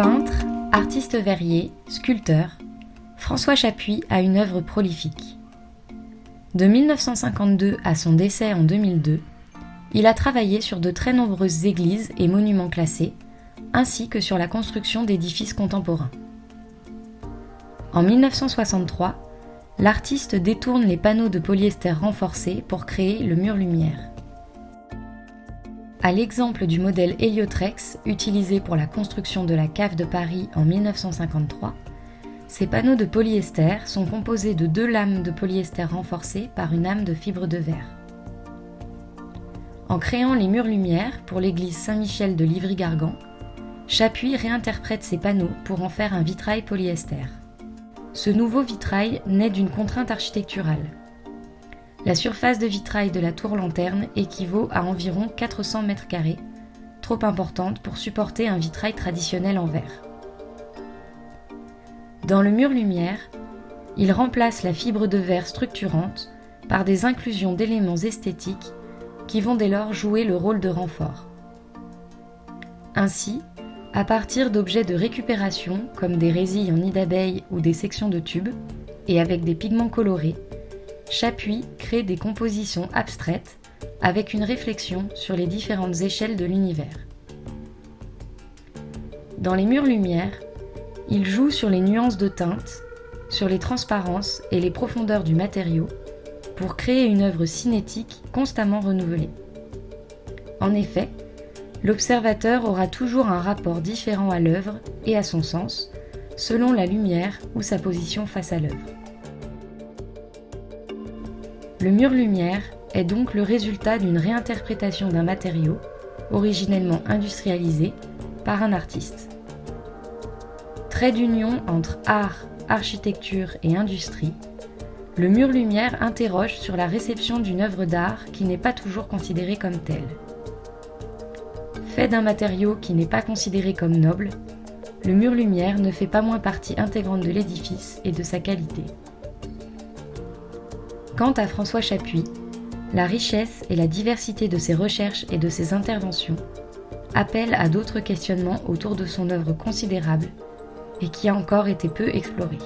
Peintre, artiste verrier, sculpteur, François Chapuis a une œuvre prolifique. De 1952 à son décès en 2002, il a travaillé sur de très nombreuses églises et monuments classés, ainsi que sur la construction d'édifices contemporains. En 1963, l'artiste détourne les panneaux de polyester renforcés pour créer le mur-lumière. À l'exemple du modèle Heliotrex utilisé pour la construction de la cave de Paris en 1953, ces panneaux de polyester sont composés de 2 lames de polyester renforcées par une lame de fibre de verre. En créant les murs-lumière pour l'église Saint-Michel de Livry-Gargan, Chapuis réinterprète ces panneaux pour en faire un vitrail polyester. Ce nouveau vitrail naît d'une contrainte architecturale. La surface de vitrail de la tour-lanterne équivaut à environ 400 m², trop importante pour supporter un vitrail traditionnel en verre. Dans le mur-lumière, il remplace la fibre de verre structurante par des inclusions d'éléments esthétiques qui vont dès lors jouer le rôle de renfort. Ainsi, à partir d'objets de récupération comme des résilles en nid d'abeille ou des sections de tubes, et avec des pigments colorés, Chapuis crée des compositions abstraites avec une réflexion sur les différentes échelles de l'univers. Dans les murs-lumière, il joue sur les nuances de teintes, sur les transparences et les profondeurs du matériau pour créer une œuvre cinétique constamment renouvelée. En effet, l'observateur aura toujours un rapport différent à l'œuvre et à son sens, selon la lumière ou sa position face à l'œuvre. Le mur-lumière est donc le résultat d'une réinterprétation d'un matériau, originellement industrialisé, par un artiste. Trait d'union entre art, architecture et industrie, le mur-lumière interroge sur la réception d'une œuvre d'art qui n'est pas toujours considérée comme telle. Fait d'un matériau qui n'est pas considéré comme noble, le mur-lumière ne fait pas moins partie intégrante de l'édifice et de sa qualité. Quant à François Chapuis, la richesse et la diversité de ses recherches et de ses interventions appellent à d'autres questionnements autour de son œuvre considérable et qui a encore été peu explorée.